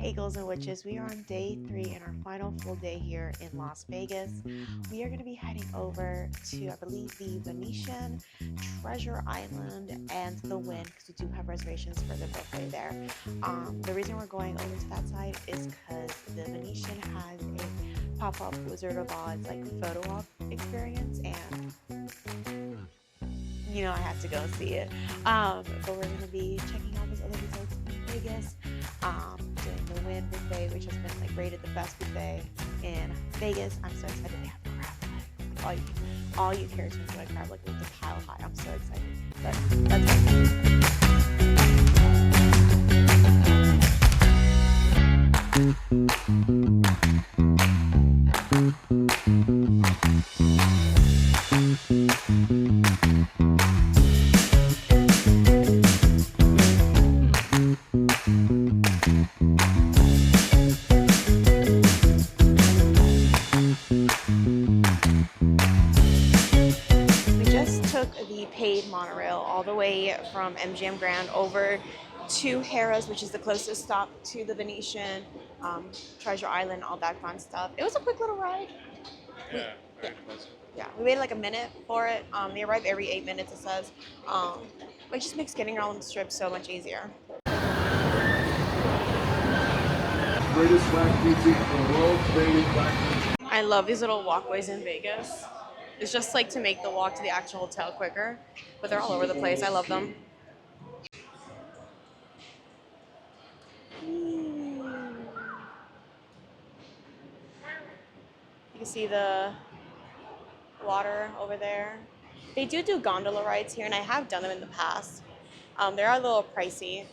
Hey girls and witches, we are on day 3 and our final full day here in Las Vegas. We are going to be heading over to, I believe, the Venetian, Treasure Island, and the Wynn because we do have reservations for the buffet there. The reason we're going over to that side is because the Venetian has a pop-up Wizard of Oz like photo op experience, and I have to go see it. But we're going to be checking out those other resorts in Vegas, doing the Wynn buffet, which has been like rated the best buffet in Vegas. I'm so excited. They have crab legs. All you care to enjoy crab legs with the pile high. I'm so excited. But the paid monorail all the way from MGM Grand over to Harrah's, which is the closest stop to the Venetian, Treasure Island, all that fun stuff. It was a quick little ride. Yeah, we waited like a minute for it. They arrive every 8 minutes, it says. It just makes getting around the strip so much easier. I love these little walkways in Vegas. It's just like to make the walk to the actual hotel quicker, but they're all over the place. I love them. You can see the water over there. They do gondola rides here, and I have done them in the past. They are a little pricey.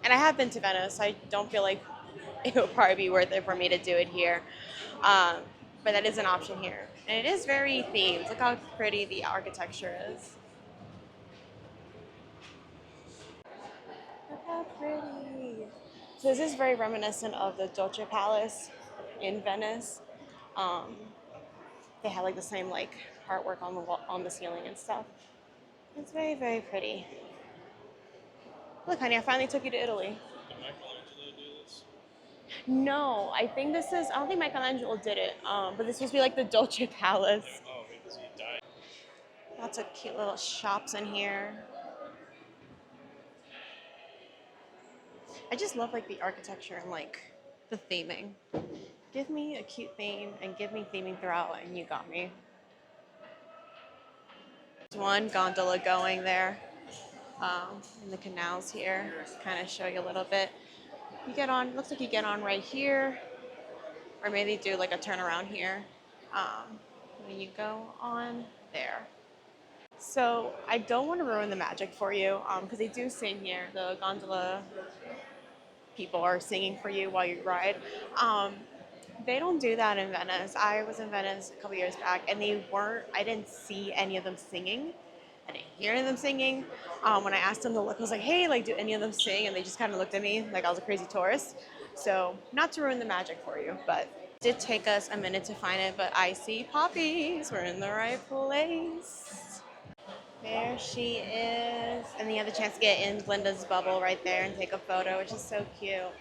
And I have been to Venice. I don't feel like it would probably be worth it for me to do it here. But that is an option here. And it is very themed. Look how pretty the architecture is. Look how pretty. So this is very reminiscent of the Dolce Palace in Venice. They have like the same like artwork on the wall, on the ceiling and stuff. It's very, very pretty. Look, honey, I finally took you to Italy. Did Michelangelo do this? No, I don't think Michelangelo did it, but this must be like the Dolce Palace. Oh, because he died. Lots of cute little shops in here. I just love like the architecture and like the theming. Give me a cute theme and give me theming throughout and you got me. There's one gondola going there in the canals here. Just kind of show you a little bit. You get on, looks like you get on right here, or maybe do like a turnaround here. When you go on there. So I don't want to ruin the magic for you because they do sing here. The gondola people are singing for you while you ride. They don't do that in Venice. I was in Venice a couple years back and I didn't see any of them singing. I didn't hear them singing. When I asked them to look, I was like, hey, like, do any of them sing? And they just kind of looked at me like I was a crazy tourist. So not to ruin the magic for you, but it did take us a minute to find it, but I see poppies. We're in the right place. There she is. And you have the chance to get in Glinda's bubble right there and take a photo, which is so cute.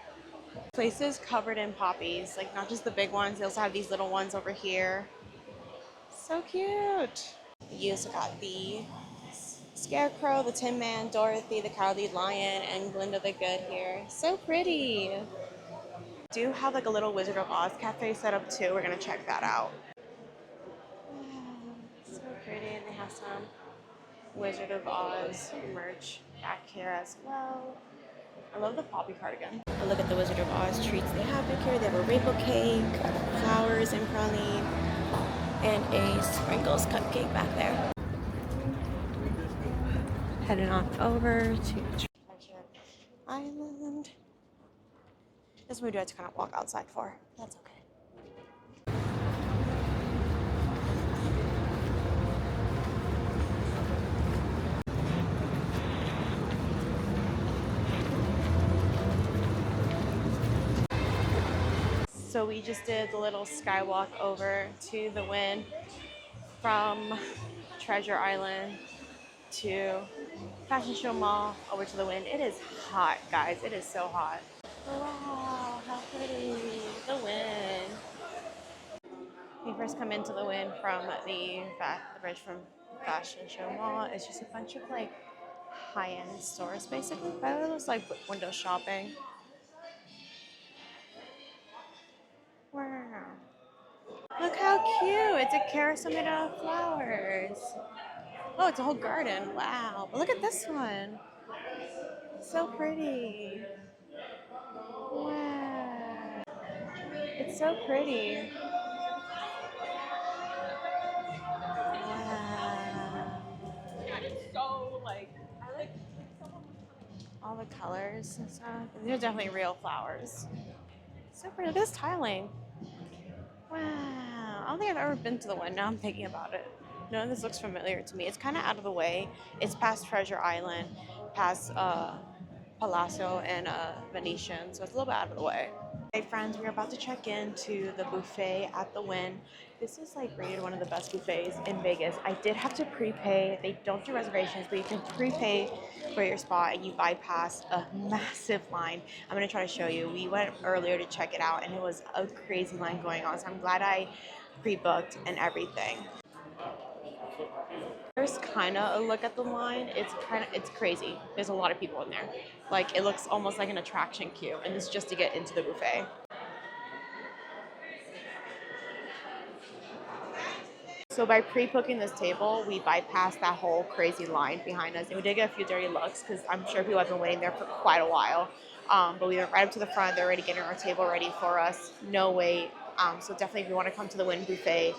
Place is covered in poppies, like not just the big ones. They also have these little ones over here. So cute. You also got the Scarecrow, the Tin Man, Dorothy, the Cowardly Lion, and Glinda the Good here. So pretty. Do have like a little Wizard of Oz cafe set up too. We're gonna check that out. So pretty, and they have some Wizard of Oz merch back here as well. I love the poppy cardigan. Look at the Wizard of Oz treats they have back here. They have a rainbow cake, flowers and praline, and a sprinkles cupcake back there. Heading on over to Treasure Island. This is what we do have to kind of walk outside for. That's okay. So we just did the little skywalk over to the Wynn from Treasure Island to Fashion Show Mall over to the Wynn. It is hot, guys. It is so hot. Wow, how pretty. The Wynn. We first come into the Wynn from the bridge from Fashion Show Mall. It's just a bunch of like high-end stores basically. But it looks like window shopping. Wow. Look how cute. It's a carousel made out of flowers. Oh, it's a whole garden. Wow. But look at this one. So pretty. Wow. It's so pretty. Wow. All the colors and stuff. They're definitely real flowers. So pretty. Look at this tiling. Wow. I don't think I've ever been to the one. Now I'm thinking about it. No, this looks familiar to me. It's kind of out of the way. It's past Treasure Island, past Palazzo and Venetian, so it's a little bit out of the way. Hey friends, we're about to check into the buffet at the Wynn. This is like rated one of the best buffets in Vegas. I did have to prepay. They don't do reservations, but you can prepay for your spot and you bypass a massive line. I'm gonna try to show you. We went earlier to check it out and it was a crazy line going on. So I'm glad I pre-booked and everything. There's kind of a look at the line. It's crazy. There's a lot of people in there. Like it looks almost like an attraction queue, and it's just to get into the buffet. So by pre-booking this table, we bypassed that whole crazy line behind us, and we did get a few dirty looks because I'm sure people have been waiting there for quite a while. But we went right up to the front. They're already getting our table ready for us. No wait. So definitely, if you want to come to the Wynn buffet,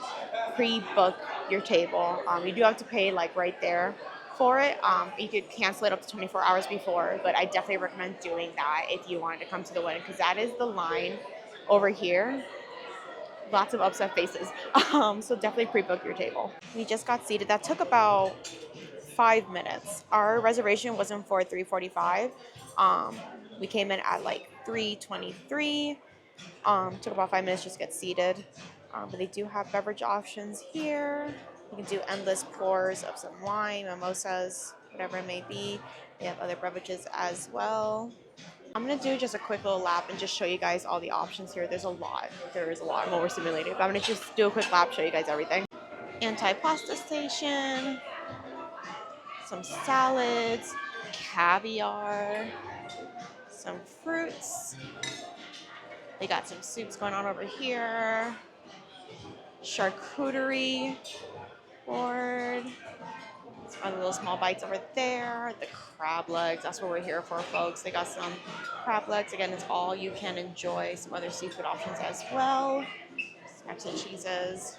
pre-book your table. You do have to pay like right there for it. You could cancel it up to 24 hours before, but I definitely recommend doing that if you wanted to come to the Wynn because that is the line over here. Lots of upset faces. So definitely pre-book your table. We just got seated. That took about 5 minutes. Our reservation wasn't for 3:45. We came in at like 3:23. Took about 5 minutes just to get seated. But they do have beverage options here. You can do endless pours of some wine, mimosas, whatever it may be. They have other beverages as well. I'm gonna do just a quick little lap and just show you guys all the options here. There's a lot. There is a lot. I'm overstimulated, but I'm gonna just do a quick lap, show you guys everything. Anti-pasta station, some salads, caviar, some fruits. They got some soups going on over here. Charcuterie board. Some other little small bites over there. The crab legs. That's what we're here for, folks. They got some crab legs. Again, it's all you can enjoy. Some other seafood options as well. Snacks and cheeses.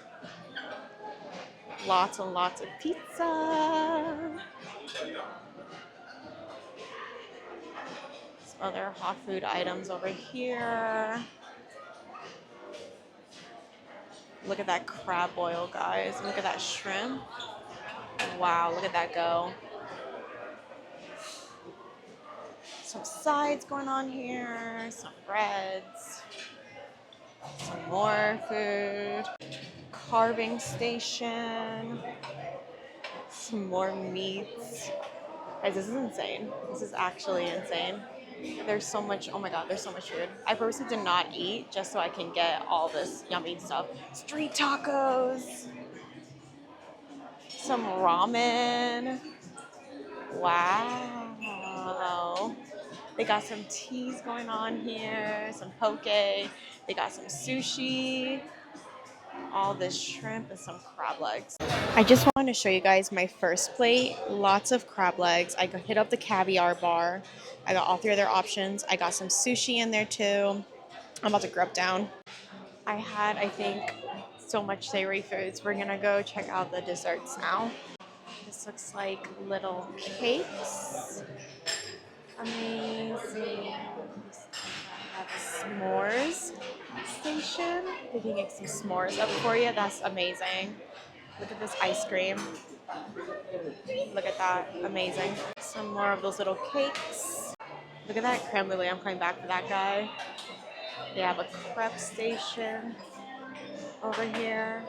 Lots and lots of pizza. Some other hot food items over here. Look at that crab boil, guys. Look at that shrimp. Wow, look at that go. Some sides going on here. Some breads. Some more food. Carving station. Some more meats. Guys, this is insane. This is actually insane. There's so much, oh my god, there's so much food. I purposely did not eat just so I can get all this yummy stuff. Street tacos. Some ramen. Wow. They got some teas going on here, some poke. They got some sushi. All this shrimp and some crab legs. I just wanted to show you guys my first plate. Lots of crab legs. I hit up the caviar bar. I got all three of their options. I got some sushi in there too. I'm about to grub down. I had, I think, so much savory foods. We're gonna go check out the desserts now. This looks like little cakes. Amazing. I have a s'mores station. They can get some s'mores up for you. That's amazing. Look at this ice cream. Look at that. Amazing. Some more of those little cakes. Look at that creme brulee. I'm coming back for that guy. They have a crepe station over here.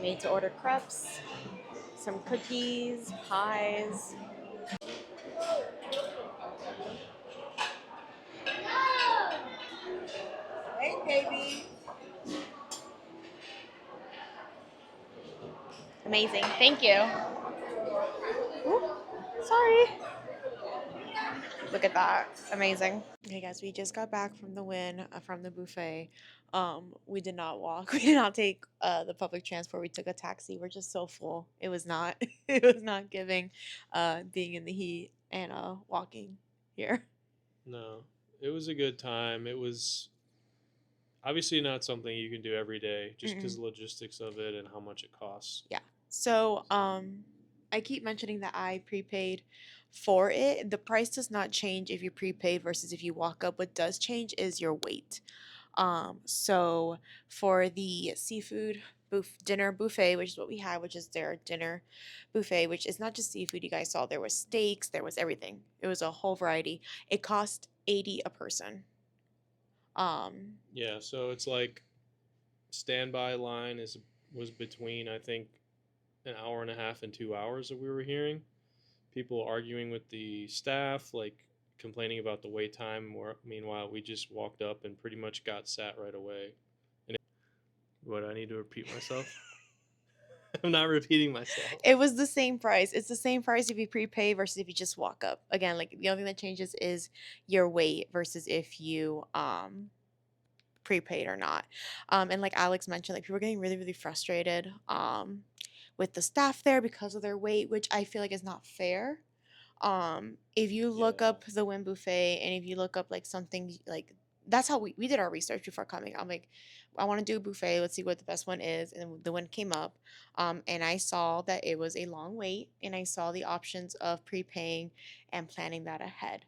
Made to order crepes. Some cookies, pies. Amazing. Thank you. Ooh, sorry. Look at that. Amazing. Okay, guys, we just got back from the Wynn, from the buffet. We did not walk. We did not take the public transport. We took a taxi. We're just so full. It was not. It was not giving. Being in the heat and walking here. No, it was a good time. It was obviously not something you can do every day, just because Mm-mm. the logistics of it and how much it costs. Yeah. So, I keep mentioning that I prepaid for it. The price does not change if you prepaid versus if you walk up. What does change is your weight. So for the seafood dinner buffet, which is what we had, which is their dinner buffet, which is not just seafood. You guys saw there was steaks, there was everything. It was a whole variety. It cost 80 a person. Um, Yeah, so it's like standby line is was between I think an hour and a half and 2 hours that we were hearing. People arguing with the staff, like complaining about the wait time. Meanwhile, we just walked up and pretty much got sat right away. And what I need to repeat myself? I'm not repeating myself. it was the same price. It's the same price if you prepay versus if you just walk up. Again, like the only thing that changes is your weight versus if you prepaid or not. And like Alex mentioned, like people were getting really, really frustrated with the staff there because of their weight, which I feel like is not fair. If you look Yeah. up the Wynn buffet and if you look up like something like that's how we did our research before coming. I'm like, I want to do a buffet. Let's see what the best one is. And the one came up. And I saw that it was a long wait and I saw the options of prepaying and planning that ahead.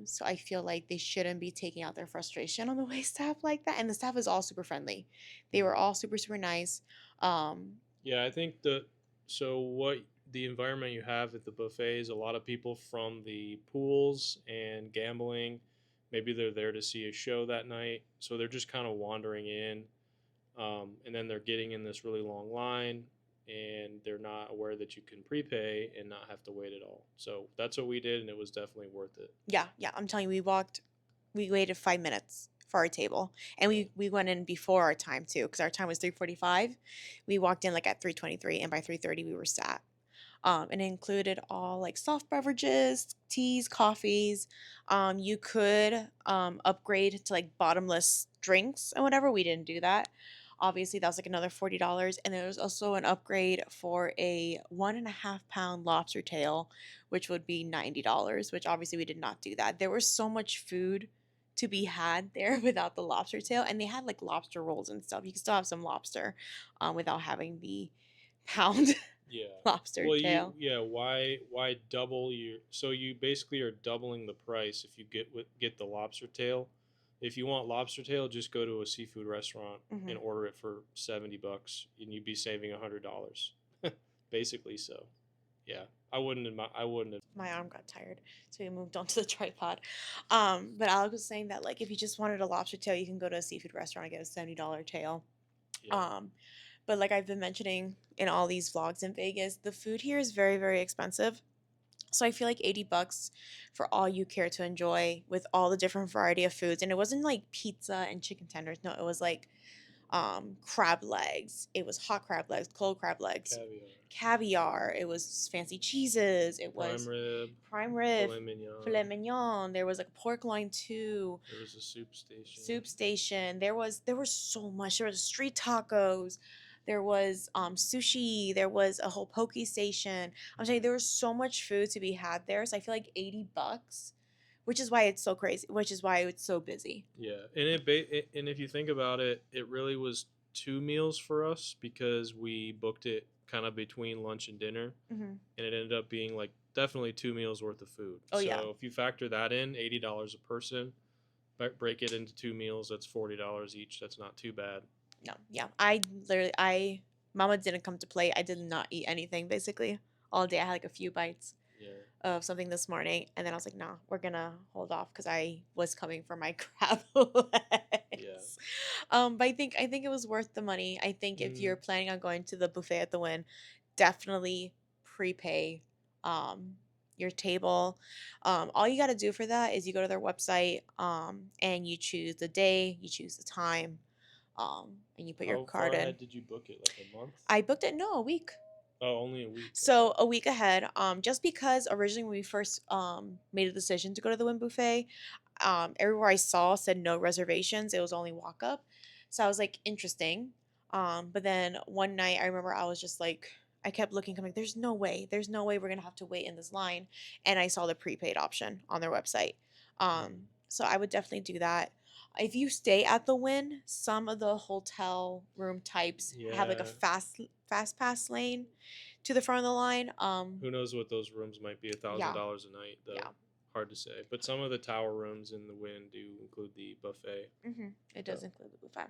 So I feel like they shouldn't be taking out their frustration on the wait staff like that. And the staff is all super friendly. They were all super, super nice. Um, Yeah, I think what the environment you have at the buffet is a lot of people from the pools and gambling. Maybe they're there to see a show that night, so they're just kind of wandering in, and then they're getting in this really long line, and they're not aware that you can prepay and not have to wait at all. So that's what we did, and it was definitely worth it. yeah, yeah. I'm telling you, we waited 5 minutes for our table and Yeah, we went in before our time too because our time was 3:45. We walked in like at 3:23 and by 3:30 we were sat. And it included all like soft beverages, teas, coffees. You could upgrade to like bottomless drinks and whatever. We didn't do that. Obviously, that was like another $40. And there was also an upgrade for a 1.5 pound lobster tail, which would be $90, which obviously we did not do that. There was so much food to be had there without the lobster tail. And they had like lobster rolls and stuff. You can still have some lobster without having the pound yeah. lobster Well, tail. why double your? So you basically are doubling the price if you get the lobster tail. If you want lobster tail, just go to a seafood restaurant Hmm. and order it for $70, and you'd be saving $100. Basically, so yeah, I wouldn't. My arm got tired, so we moved on to the tripod. But Alex was saying that like if you just wanted a lobster tail, you can go to a seafood restaurant and get a $70 tail. Yeah, Um, but like I've been mentioning in all these vlogs in Vegas, the food here is very, very expensive. So I feel like $80 for all you care to enjoy with all the different variety of foods. And it wasn't like pizza and chicken tenders. No, it was like crab legs. It was hot crab legs, cold crab legs, caviar, caviar. It was fancy cheeses. It prime was rib, prime rib, filet mignon. filet mignon. There was like a pork loin too, There was a soup station. soup station. There was so much. There was street tacos. There was sushi. There was a whole poke station. I'm saying there was so much food to be had there. So I feel like $80, which is why it's so crazy. Which is why it's so busy. Yeah, and and if you think about it, it really was two meals for us because we booked it kind of between lunch and dinner, Hmm. and it ended up being like definitely 2 meals worth of food. Oh yeah. So if you factor that in, $80 a person, break it into 2 meals, that's $40 each. That's not too bad. No, yeah. Mama didn't come to play. I did not eat anything basically all day. I had like a few bites Yeah, of something this morning, and then I was like, nah, we're gonna hold off because I was coming for my crab yeah. legs. But I think it was worth the money. I think if Mm, you're planning on going to the buffet at the Wynn, definitely prepay. Um, your table. All you got to do for that is you go to their website, and you choose the day, you choose the time, and you put your How card far in. ahead did you book it? Like a month? I booked it, no, a week. Oh, only a week. So Okay. a week ahead, just because originally when we first made a decision to go to the Wynn buffet, everywhere I saw said no reservations. It was only walk up. So I was like, interesting. But then one night I remember I was just like, I kept looking, I'm like, there's no way we're gonna have to wait in this line. And I saw the prepaid option on their website. Mm. So I would definitely do that. If you stay at the Wynn, some of the hotel room types have like a Yeah. fast pass lane to the front of the line. Who knows what those rooms might be? Yeah, $1,000 a night, though. yeah. Hard to say. But some of the tower rooms in the Wynn do include the buffet. It So does include the buffet.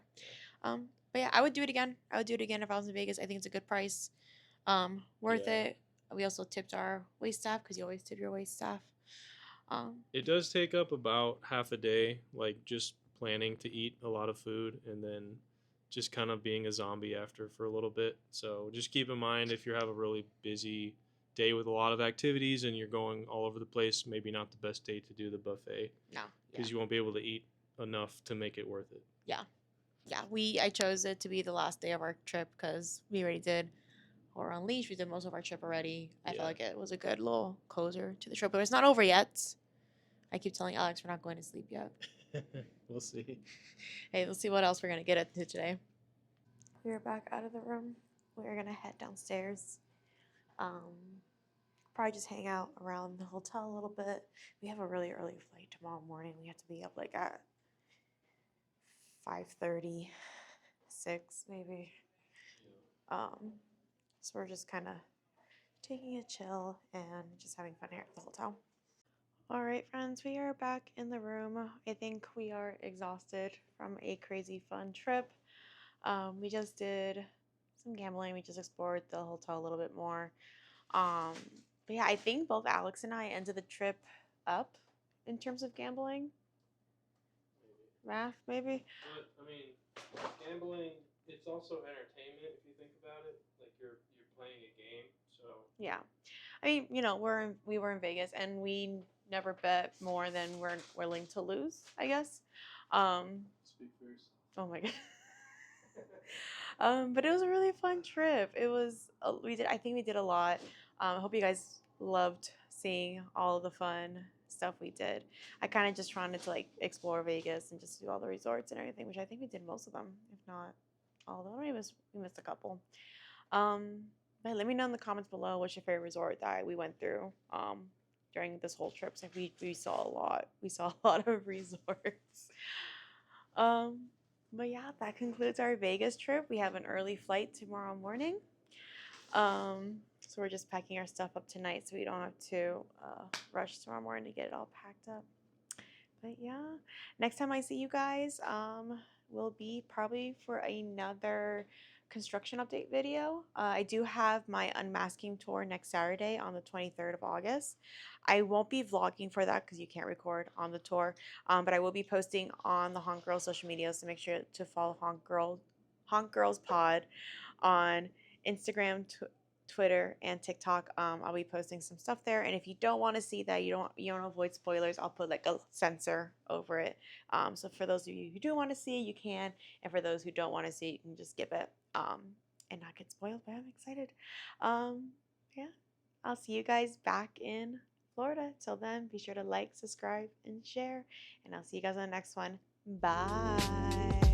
yeah. But yeah, I would do it again. I would do it again if I was in Vegas. I think it's a good price. Worth Yeah. it. We also tipped our wait staff because you always tip your wait staff. It does take up about half a day, like just planning to eat a lot of food and then just kind of being a zombie after for a little bit. So just keep in mind if you have a really busy day with a lot of activities and you're going all over the place, maybe not the best day to do the buffet No, yeah, because you won't be able to eat enough to make it worth it. yeah, yeah. I chose it to be the last day of our trip because we already did Horror Unleashed. We did most of our trip already. I felt Yeah. like it was a good little closer to the trip, but it's not over yet. I keep telling Alex we're not going to sleep yet. We'll see. Hey, let's see what else we're gonna get into today. We are back out of the room. We're gonna head downstairs. Um, Probably just hang out around the hotel a little bit. We have a really early flight tomorrow morning. We have to be up like at 5:30, 6 maybe. So we're just kind of taking a chill and just having fun here at the hotel. All right, friends, we are back in the room. I think we are exhausted from a crazy fun trip. We just did some gambling. We just explored the hotel a little bit more. Um, but yeah, I think both Alex and I ended the trip up in terms of gambling. Math, maybe. But I mean, gambling, it's also entertainment if you think about it. Like you're playing a game, so Yeah. I mean, we were in Vegas and we never bet more than we're willing to lose, I guess. speak for yourself. Oh my god. But it was a really fun trip. It was I think we did a lot. I hope you guys loved seeing all of the fun stuff we did. I kind of just wanted to like explore Vegas and just do all the resorts and everything, which I think we did most of them, if not all of them. We missed a couple. Um, but let me know in the comments below what's your favorite resort that we went through during this whole trip. So we saw a lot. We saw a lot of resorts. Um, but yeah, that concludes our Vegas trip. We have an early flight tomorrow morning. So we're just packing our stuff up tonight so we don't have to rush tomorrow morning to get it all packed up. But yeah, next time I see you guys will be probably for another construction update video. I do have my unmasking tour next Saturday on the 23rd of August. I won't be vlogging for that because you can't record on the tour, but I will be posting on the Haunt Girl social media, so make sure to follow Haunt Girls Pod on Instagram, Twitter, and TikTok. I'll be posting some stuff there, and if you don't want to see that, you don't avoid spoilers, I'll put like a censor over it. So for those of you who do want to see it, you can, and for those who don't want to see it, you can just skip it and not get spoiled. But I'm excited. Yeah, I'll see you guys back in Florida. Till then, be sure to like, subscribe, and share, and I'll see you guys on the next one. Bye.